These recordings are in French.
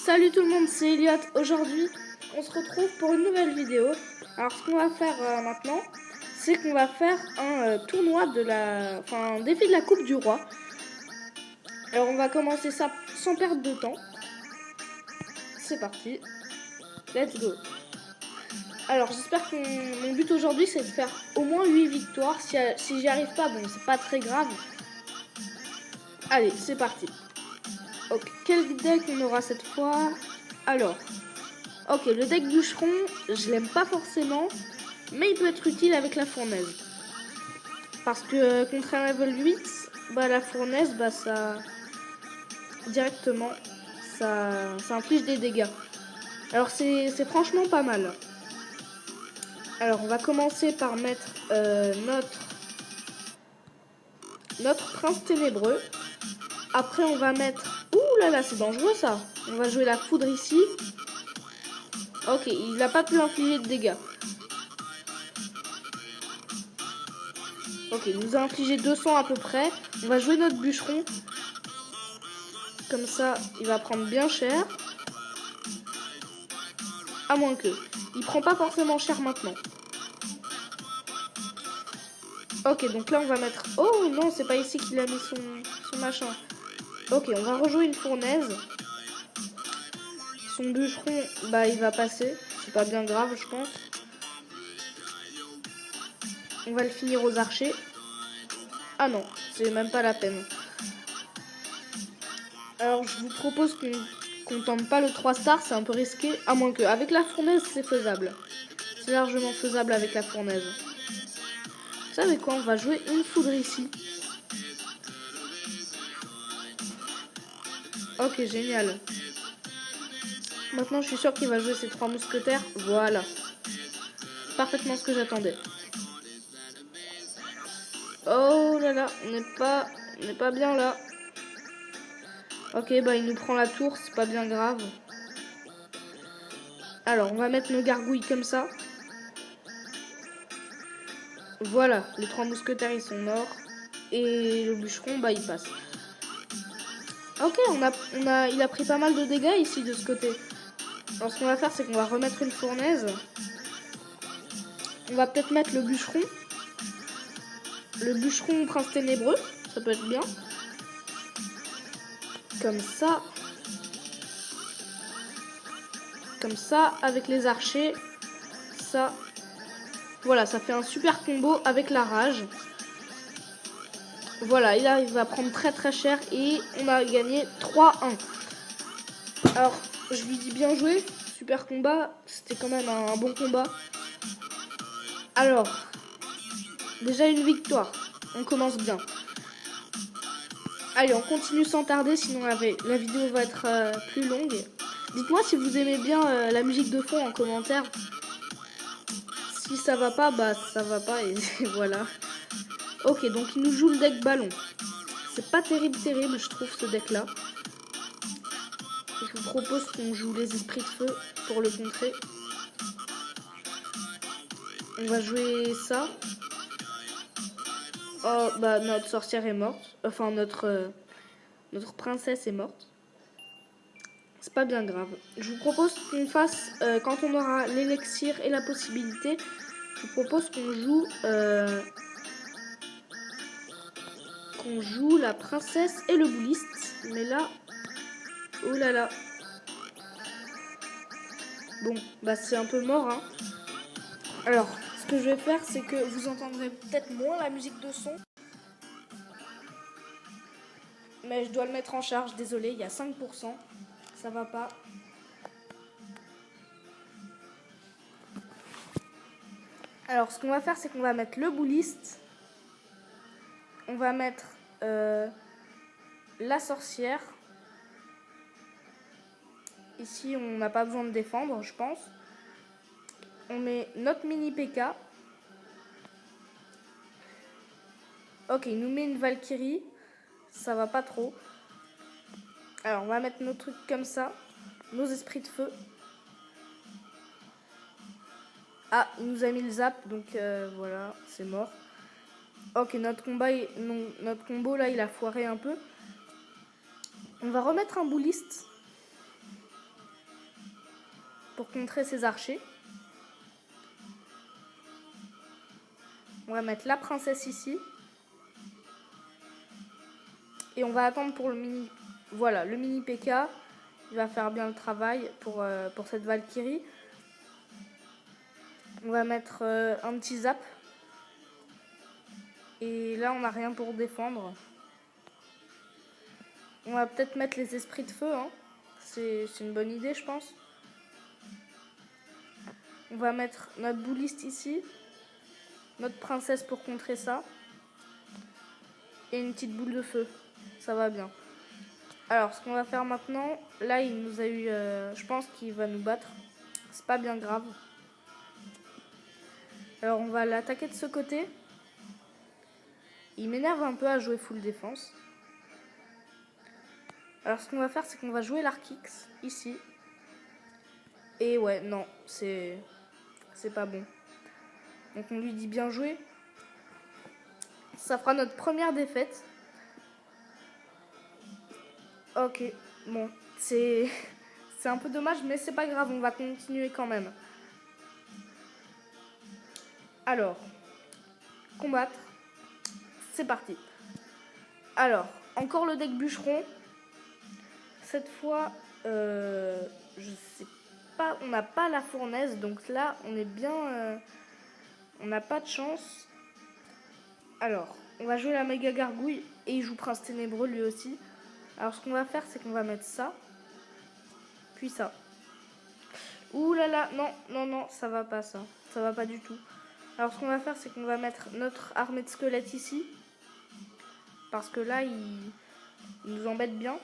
Salut tout le monde, c'est Elliot. Aujourd'hui, on se retrouve pour une nouvelle vidéo. Alors, ce qu'on va faire maintenant, c'est qu'on va faire un tournoi un défi de la Coupe du Roi. Alors, on va commencer ça sans perdre de temps. C'est parti. Let's go. Alors, j'espère que mon but aujourd'hui, c'est de faire au moins 8 victoires. Si j'y arrive pas, bon, c'est pas très grave. Allez, c'est parti. Ok, quel deck on aura cette fois? Alors, ok, le deck bûcheron, je l'aime pas forcément, mais il peut être utile avec la fournaise. Parce que contre un level 8, bah la fournaise, bah ça directement, ça inflige des dégâts. Alors c'est franchement pas mal. Alors on va commencer par mettre notre prince ténébreux. Après on va mettre, ouh là là, c'est dangereux ça. On va jouer la foudre ici. Ok, il n'a pas pu infliger de dégâts. Ok, il nous a infligé 200 à peu près. On va jouer notre bûcheron. Comme ça, il va prendre bien cher. À moins que. Il prend pas forcément cher maintenant. Ok, donc là, on va mettre... Oh non, c'est pas ici qu'il a mis son machin. Ok, on va rejouer une fournaise. Son bûcheron, bah, il va passer. C'est pas bien grave, je pense. On va le finir aux archers. Ah non, c'est même pas la peine. Alors, je vous propose qu'on tente pas le 3 stars, c'est un peu risqué. À moins que, avec la fournaise, c'est faisable. C'est largement faisable avec la fournaise. Vous savez quoi, on va jouer une foudre ici. Ok, génial. Maintenant, je suis sûr qu'il va jouer ses 3 mousquetaires. Voilà. Parfaitement ce que j'attendais. Oh là là, on n'est pas bien là. Ok, bah il nous prend la tour, c'est pas bien grave. Alors, on va mettre nos gargouilles comme ça. Voilà, les 3 mousquetaires, ils sont morts. Et le bûcheron, bah il passe. Ok, il a pris pas mal de dégâts ici de ce côté. Alors, ce qu'on va faire, c'est qu'on va remettre une fournaise. On va peut-être mettre le bûcheron. Le bûcheron prince ténébreux, ça peut être bien. Comme ça. Comme ça, avec les archers. Ça. Voilà, ça fait un super combo avec la rage. Voilà, il arrive à prendre très très cher et on a gagné 3-1. Alors, je lui dis bien joué. Super combat, c'était quand même un bon combat. Alors, déjà une victoire. On commence bien. Allez, on continue sans tarder, sinon la vidéo va être plus longue. Dites-moi si vous aimez bien la musique de fond en commentaire. Si ça va pas, bah ça va pas et voilà. Ok, donc il nous joue le deck ballon. C'est pas terrible, je trouve, ce deck-là. Je vous propose qu'on joue les esprits de feu pour le contrer. On va jouer ça. Oh, bah notre sorcière est morte. Enfin, notre princesse est morte. C'est pas bien grave. Je vous propose qu'on fasse, quand on aura l'élixir et la possibilité, je vous propose qu'on joue la princesse et le bouliste. Mais là, oh là là. Bon, bah c'est un peu mort, hein. Alors, ce que je vais faire, c'est que vous entendrez peut-être moins la musique de son. Mais je dois le mettre en charge, désolé, il y a 5%. Ça va pas. Alors, ce qu'on va faire, c'est qu'on va mettre le bouliste. On va mettre la sorcière. Ici, on n'a pas besoin de défendre, je pense. On met notre mini PK. Ok, il nous met une Valkyrie. Ça va pas trop. Alors, on va mettre nos trucs comme ça. Nos esprits de feu. Ah, il nous a mis le zap, donc voilà, c'est mort. Ok, notre combo là, il a foiré un peu. On va remettre un bouliste. pour contrer ses archers. On va mettre la princesse ici. Et on va attendre pour le mini... Voilà, le mini P.K. Il va faire bien le travail pour cette Valkyrie. On va mettre un petit zap. Et là, on n'a rien pour défendre. On va peut-être mettre les esprits de feu. Hein. C'est une bonne idée, je pense. On va mettre notre bouliste ici. Notre princesse pour contrer ça. Et une petite boule de feu. Ça va bien. Alors, ce qu'on va faire maintenant... Là, il nous a eu... je pense qu'il va nous battre. C'est pas bien grave. Alors, on va l'attaquer de ce côté. Il m'énerve un peu à jouer full défense. Alors, ce qu'on va faire, c'est qu'on va jouer l'arc X, ici. Et ouais, non, c'est pas bon. Donc, on lui dit bien joué. Ça fera notre première défaite. Ok, bon, c'est un peu dommage, mais c'est pas grave, on va continuer quand même. Alors, combattre. C'est parti. Alors, encore le deck bûcheron. Cette fois, je sais pas, on n'a pas la fournaise, donc là, on est bien... on n'a pas de chance. Alors, on va jouer la méga gargouille et il joue prince ténébreux lui aussi. Alors, ce qu'on va faire, c'est qu'on va mettre ça, puis ça. Ouh là là, non, non, non, ça va pas ça. Ça va pas du tout. Alors, ce qu'on va faire, c'est qu'on va mettre notre armée de squelettes ici. Parce que là, il nous embête bien.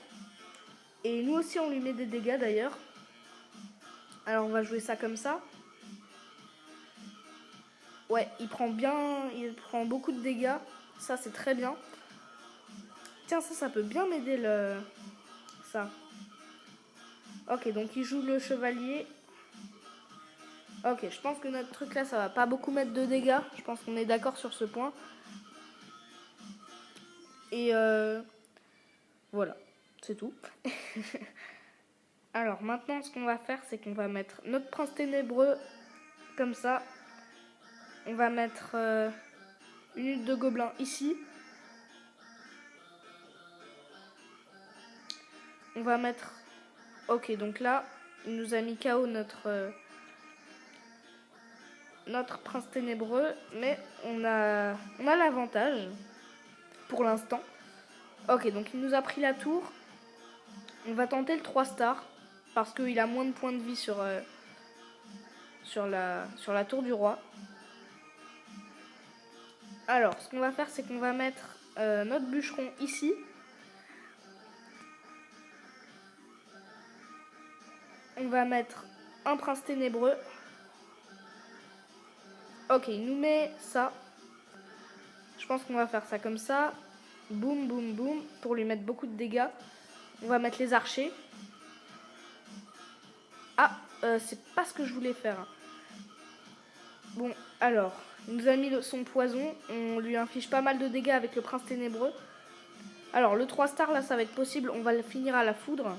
Et nous aussi, on lui met des dégâts d'ailleurs. Alors, on va jouer ça comme ça. Ouais, il prend beaucoup de dégâts. Ça, c'est très bien. Tiens, ça peut bien m'aider ça. Ok, donc il joue le chevalier. Ok, je pense que notre truc là, ça va pas beaucoup mettre de dégâts. Je pense qu'on est d'accord sur ce point. Et voilà, c'est tout. Alors maintenant, ce qu'on va faire, c'est qu'on va mettre notre prince ténébreux comme ça. On va mettre une hutte de gobelins ici. On va mettre... Ok, donc là, il nous a mis KO notre prince ténébreux, mais on a l'avantage pour l'instant. Ok, donc il nous a pris la tour. On va tenter le 3 stars parce qu'il a moins de points de vie sur la tour du roi. Alors, ce qu'on va faire, c'est qu'on va mettre notre bûcheron ici. On va mettre un prince ténébreux. Ok, il nous met ça. Je pense qu'on va faire ça comme ça. Boum, boum, boum. Pour lui mettre beaucoup de dégâts. On va mettre les archers. Ah, c'est pas ce que je voulais faire. Bon, alors, il nous a mis son poison. On lui inflige pas mal de dégâts avec le prince ténébreux. Alors, le 3 stars, là, ça va être possible. On va le finir à la foudre.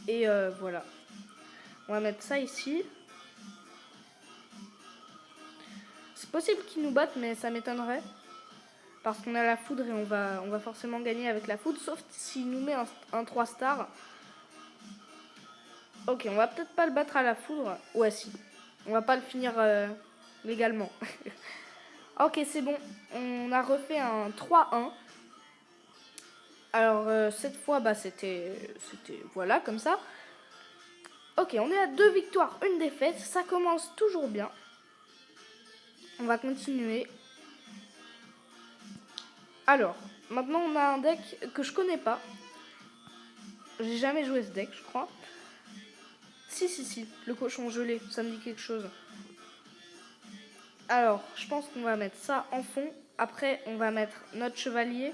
Et voilà. On va mettre ça ici. C'est possible qu'il nous batte, mais ça m'étonnerait. Parce qu'on a la foudre et on va forcément gagner avec la foudre. Sauf s'il nous met un 3 stars. Ok, on va peut-être pas le battre à la foudre. Ouais, si. On va pas le finir légalement. Ok, c'est bon. On a refait un 3-1. Alors, cette fois, bah, c'était... Voilà, comme ça. Ok, on est à 2 victoires, 1 défaite. Ça commence toujours bien. On va continuer. Alors, maintenant, on a un deck que je connais pas. J'ai jamais joué ce deck, je crois. Si, le cochon gelé, ça me dit quelque chose. Alors, je pense qu'on va mettre ça en fond. Après, on va mettre notre chevalier.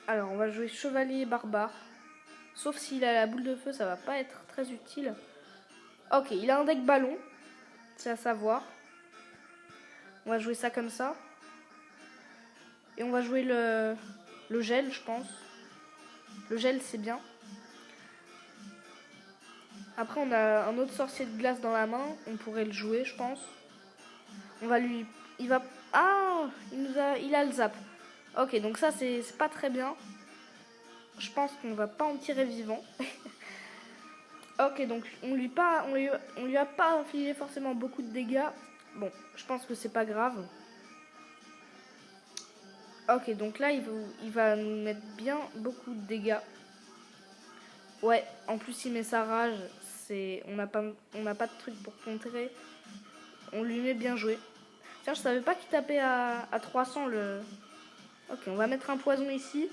Alors, on va jouer chevalier barbare. Sauf s'il a la boule de feu, ça va pas être très utile. Ok, il a un deck ballon. C'est à savoir. On va jouer ça comme ça. Et on va jouer le gel, je pense. Le gel, c'est bien. Après, on a un autre sorcier de glace dans la main. On pourrait le jouer, je pense. On va lui... Il va... Ah, il a le zap. Ok, donc ça, c'est pas très bien. Je pense qu'on va pas en tirer vivant. Ok, donc on lui a pas infligé forcément beaucoup de dégâts. Bon, je pense que c'est pas grave. Ok, donc là, il va nous mettre bien beaucoup de dégâts. Ouais, en plus, il met sa rage. On n'a pas de truc pour contrer. On lui met bien joué. Tiens, je savais pas qu'il tapait à 300 le... Ok, on va mettre un poison ici.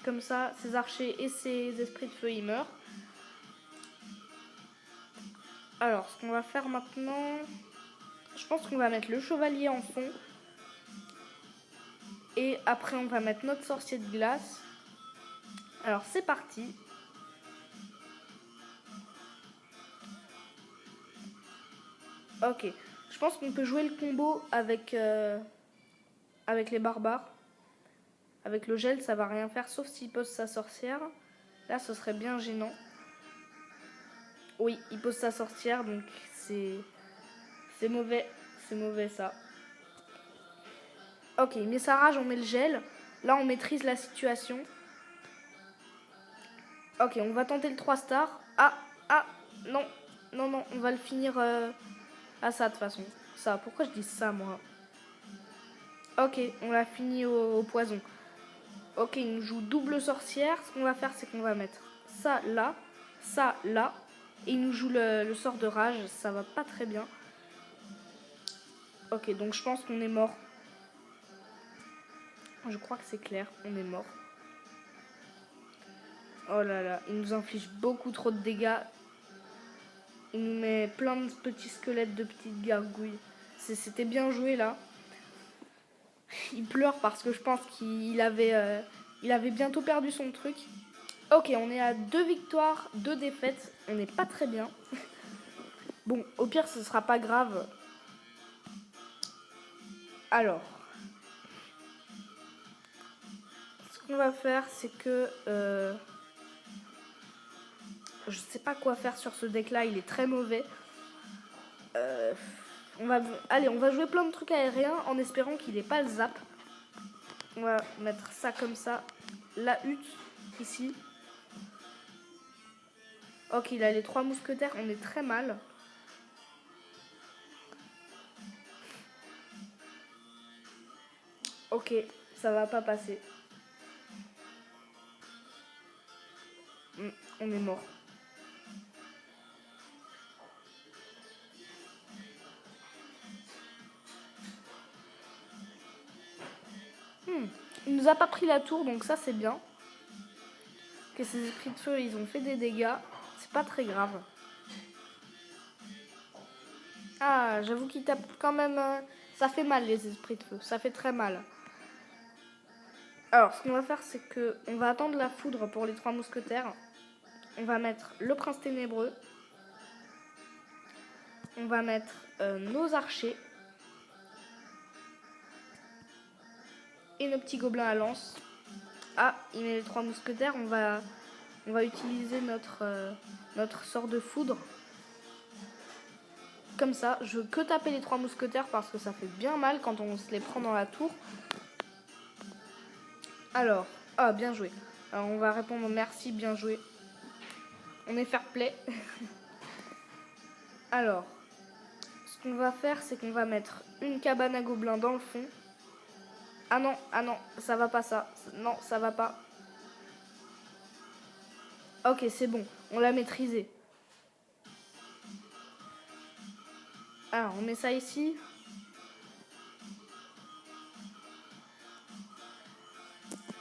Comme ça, ses archers et ses esprits de feu, ils meurent. Alors, ce qu'on va faire maintenant... Je pense qu'on va mettre le chevalier en fond. Et après, on va mettre notre sorcier de glace. Alors, c'est parti. Ok. Je pense qu'on peut jouer le combo avec les barbares. Avec le gel, ça va rien faire, sauf s'il pose sa sorcière. Là, ce serait bien gênant. Oui, il pose sa sorcière, donc c'est mauvais. C'est mauvais, ça. Ok, il met sa rage, on met le gel. Là, on maîtrise la situation. Ok, on va tenter le 3 stars. Ah, non. Non, non, on va le finir à ça, de toute façon. Ça, pourquoi je dis ça, moi? Ok, on l'a fini au poison. Ok, il nous joue double sorcière. Ce qu'on va faire, c'est qu'on va mettre ça là, ça là. Et il nous joue le sort de rage. Ça va pas très bien. Ok, donc je pense qu'on est mort. Je crois que c'est clair, on est mort. Oh là là, il nous inflige beaucoup trop de dégâts. Il nous met plein de petits squelettes de petites gargouilles. C'était bien joué là. Il pleure parce que je pense qu'il avait bientôt perdu son truc. Ok, on est à 2 victoires, 2 défaites. On n'est pas très bien. Bon, au pire, ce sera pas grave. Alors, ce qu'on va faire, c'est que... je sais pas quoi faire sur ce deck-là, il est très mauvais. On va jouer plein de trucs aériens en espérant qu'il n'ait pas le zap. On va mettre ça comme ça. La hutte, ici. Ok, il a les 3 mousquetaires, on est très mal. Ok, ça va pas passer. On est mort. Il nous a pas pris la tour, donc ça c'est bien. Que ces esprits de feu, ils ont fait des dégâts. C'est pas très grave. Ah, j'avoue qu'il tape quand même... ça fait mal les esprits de feu, ça fait très mal. Alors, ce qu'on va faire, c'est que on va attendre la foudre pour les 3 mousquetaires. On va mettre le prince ténébreux. On va mettre nos archers. Et nos petits gobelins à lance. Ah, il met les 3 mousquetaires. On va utiliser notre sort de foudre. Comme ça, je veux que taper les 3 mousquetaires parce que ça fait bien mal quand on se les prend dans la tour. Alors, bien joué. Alors, on va répondre merci, bien joué. On est fair play. Alors, ce qu'on va faire, c'est qu'on va mettre une cabane à gobelins dans le fond. Ah non, ça va pas ça. Non, ça va pas. Ok, c'est bon, on l'a maîtrisé. Alors, on met ça ici.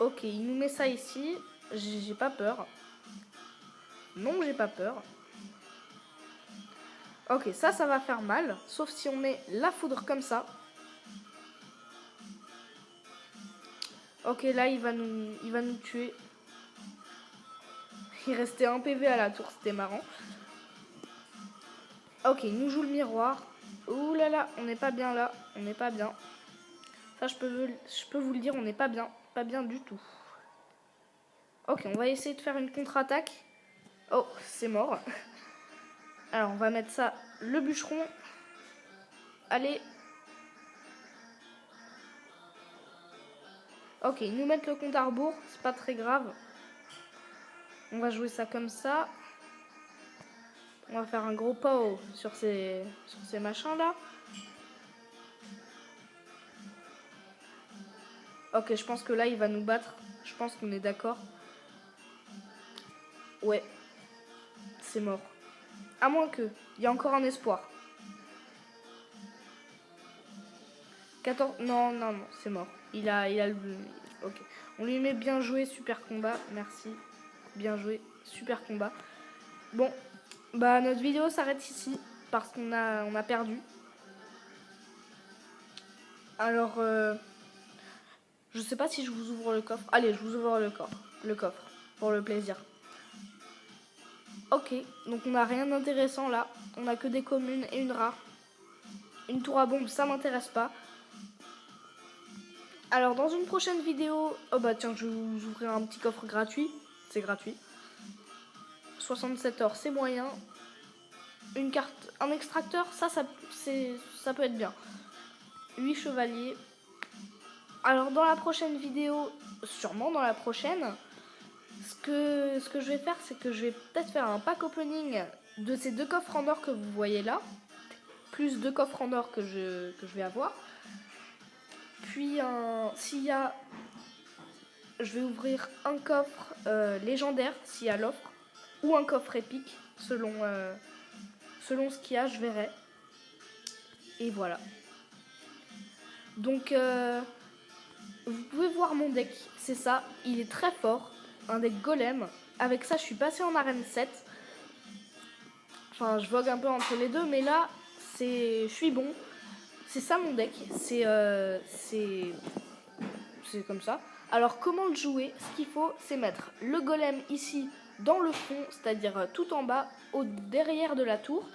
Ok, il nous met ça ici. J'ai pas peur. Non, j'ai pas peur. Ok, ça va faire mal. Sauf si on met la foudre comme ça. Ok, là, il va nous tuer. Il restait un PV à la tour, c'était marrant. Ok, il nous joue le miroir. Ouh là là, on n'est pas bien là. On n'est pas bien. Ça, je peux vous le dire, on n'est pas bien. Pas bien du tout. Ok, on va essayer de faire une contre-attaque. Oh, c'est mort. Alors, on va mettre ça, le bûcheron. Allez. Ok, ils nous mettent le compte à rebours, c'est pas très grave. On va jouer ça comme ça. On va faire un gros pow sur ces machins là. Ok, je pense que là il va nous battre. Je pense qu'on est d'accord. Ouais, c'est mort. À moins que, il y a encore un espoir. 14, non, non, non, c'est mort. Il a le... Ok. On lui met bien joué, super combat, merci. Bien joué, super combat. Bon, bah notre vidéo s'arrête ici, parce qu'on a perdu. Alors, je sais pas si je vous ouvre le coffre. Allez, je vous ouvre le coffre, pour le plaisir. Ok, donc on n'a rien d'intéressant là. On a que des communes et une rare. Une tour à bombe, ça m'intéresse pas. Alors dans une prochaine vidéo, oh bah tiens, je vais vous ouvrir un petit coffre gratuit. C'est gratuit. 67 or, c'est moyen. Une carte, un extracteur, ça peut être bien. 8 chevaliers. Alors dans la prochaine vidéo, sûrement dans la prochaine, ce que je vais faire, c'est que je vais peut-être faire un pack opening de ces 2 coffres en or que vous voyez là, plus 2 coffres en or que je vais avoir. Puis s'il y a, je vais ouvrir un coffre légendaire s'il y a l'offre, ou un coffre épique selon ce qu'il y a, je verrai. Et voilà. Donc vous pouvez voir mon deck, c'est ça, il est très fort, un deck golem. Avec ça, je suis passée en arène 7. Enfin, je vogue un peu entre les deux, mais là, je suis bon. C'est ça mon deck, c'est comme ça. Alors, comment le jouer? Ce qu'il faut, c'est mettre le golem ici dans le fond, c'est-à-dire tout en bas, derrière de la tour.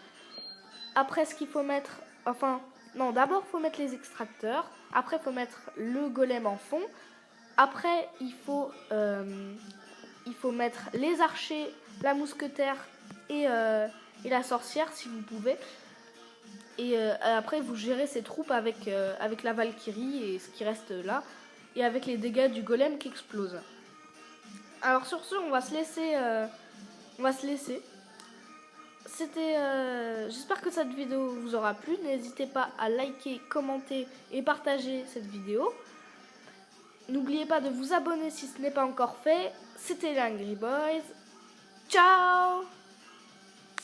Après, ce qu'il faut mettre, enfin, non, d'abord, il faut mettre les extracteurs. Après, il faut mettre le golem en fond. Après, il faut mettre les archers, la mousquetaire et la sorcière, si vous pouvez. Et après, vous gérez ces troupes avec la Valkyrie et ce qui reste là. Et avec les dégâts du golem qui explose. Alors sur ce, on va se laisser. J'espère que cette vidéo vous aura plu. N'hésitez pas à liker, commenter et partager cette vidéo. N'oubliez pas de vous abonner si ce n'est pas encore fait. C'était les Angry Boys. Ciao!